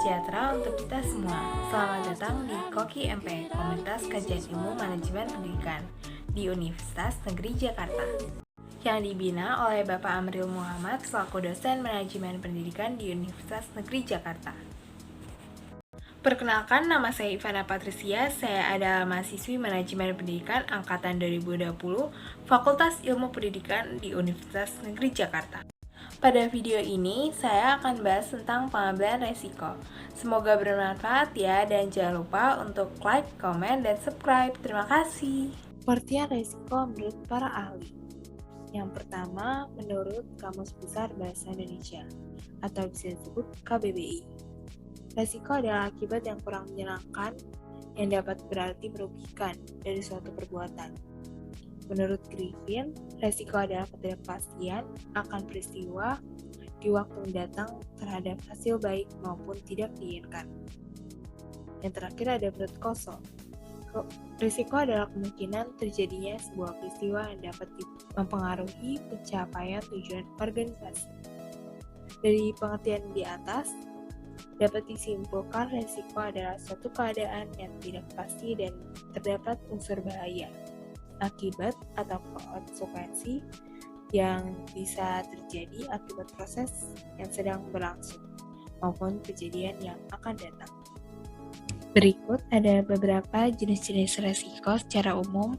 sejahtera untuk kita semua. Selamat datang di Koki MP, Komunitas Kajian Ilmu Manajemen Pendidikan di Universitas Negeri Jakarta, yang dibina oleh Bapak Amril Muhammad selaku dosen manajemen pendidikan di Universitas Negeri Jakarta. Perkenalkan, nama saya Ivana Patricia, saya adalah mahasiswi manajemen pendidikan angkatan 2020, Fakultas Ilmu Pendidikan di Universitas Negeri Jakarta. Pada video ini, saya akan bahas tentang pengambilan resiko. Semoga bermanfaat ya, dan jangan lupa untuk like, komen, dan subscribe. Terima kasih. Pengertian resiko menurut para ahli. Yang pertama, menurut Kamus Besar Bahasa Indonesia, atau bisa disebut KBBI. Resiko adalah akibat yang kurang menyenangkan yang dapat berarti merugikan dari suatu perbuatan. Menurut Griffin, resiko adalah ketidakpastian akan peristiwa di waktu mendatang terhadap hasil baik maupun tidak diinginkan. Yang terakhir ada Brodkosov. Risiko adalah kemungkinan terjadinya sebuah peristiwa yang dapat mempengaruhi pencapaian tujuan organisasi. Dari pengertian di atas, dapat disimpulkan risiko adalah suatu keadaan yang tidak pasti dan terdapat unsur bahaya, akibat atau konsekuensi yang bisa terjadi akibat proses yang sedang berlangsung maupun kejadian yang akan datang. Berikut ada beberapa jenis-jenis resiko secara umum.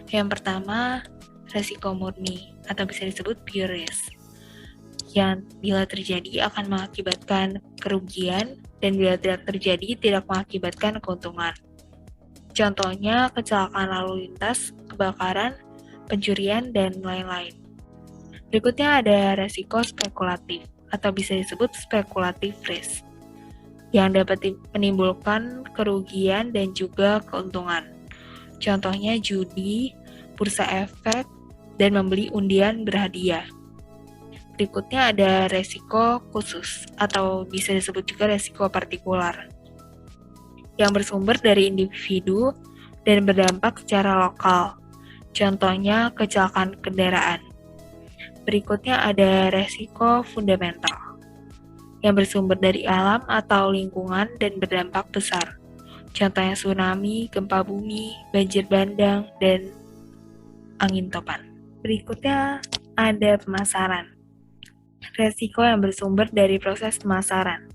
Yang pertama, resiko murni atau bisa disebut pure risk, yang bila terjadi akan mengakibatkan kerugian dan bila tidak terjadi tidak mengakibatkan keuntungan. Contohnya kecelakaan lalu lintas, kebakaran, pencurian, dan lain-lain. Berikutnya ada resiko spekulatif atau bisa disebut speculative risk, yang dapat menimbulkan kerugian dan juga keuntungan. Contohnya judi, bursa efek, dan membeli undian berhadiah. Berikutnya ada resiko khusus atau bisa disebut juga resiko partikular, yang bersumber dari individu dan berdampak secara lokal. Contohnya kecelakaan kendaraan. Berikutnya ada resiko fundamental, yang bersumber dari alam atau lingkungan dan berdampak besar. Contohnya tsunami, gempa bumi, banjir bandang, dan angin topan. Berikutnya ada pemasaran. Resiko yang bersumber dari proses pemasaran.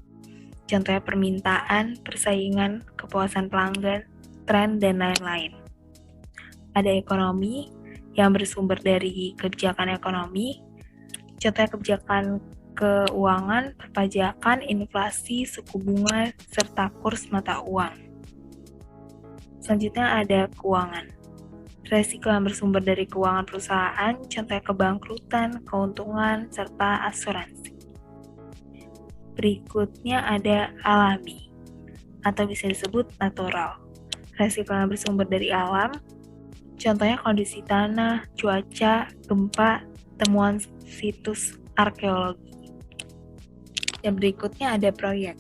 Contohnya permintaan, persaingan, kepuasan pelanggan, tren, dan lain-lain. Ada ekonomi yang bersumber dari kebijakan ekonomi, contohnya kebijakan keuangan, perpajakan, inflasi, suku bunga, serta kurs mata uang. Selanjutnya ada keuangan. Resiko yang bersumber dari keuangan perusahaan, contohnya kebangkrutan, keuntungan, serta asuransi. Berikutnya ada alami, atau bisa disebut natural. Resiko yang bersumber dari alam, contohnya kondisi tanah, cuaca, gempa, temuan situs arkeologi. Dan berikutnya ada proyek.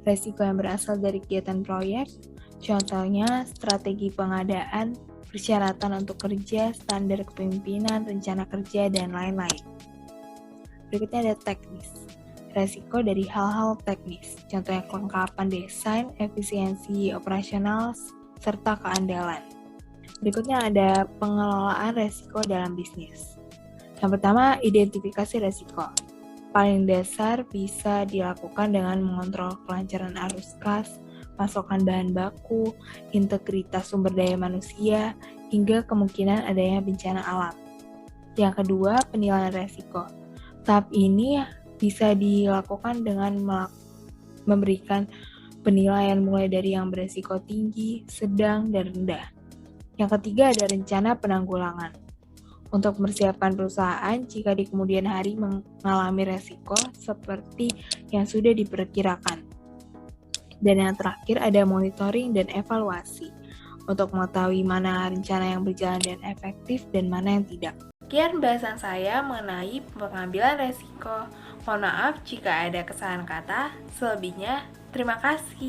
Resiko yang berasal dari kegiatan proyek, contohnya strategi pengadaan, persyaratan untuk kerja, standar kepemimpinan, rencana kerja, dan lain-lain. Berikutnya ada teknis. Resiko dari hal-hal teknis, contohnya kelengkapan desain, efisiensi operasional, serta keandalan. Berikutnya ada pengelolaan resiko dalam bisnis. Yang pertama, identifikasi resiko. Paling dasar bisa dilakukan dengan mengontrol kelancaran arus kas, pasokan bahan baku, integritas sumber daya manusia, hingga kemungkinan adanya bencana alam. Yang kedua, penilaian resiko. Tahap ini bisa dilakukan dengan memberikan penilaian mulai dari yang beresiko tinggi, sedang, dan rendah. Yang ketiga ada rencana penanggulangan. Untuk mempersiapkan perusahaan jika di kemudian hari mengalami resiko seperti yang sudah diperkirakan. Dan yang terakhir ada monitoring dan evaluasi untuk mengetahui mana rencana yang berjalan dan efektif dan mana yang tidak. Sekian bahasan saya mengenai pengambilan resiko. Mohon maaf jika ada kesalahan kata. Selebihnya, terima kasih.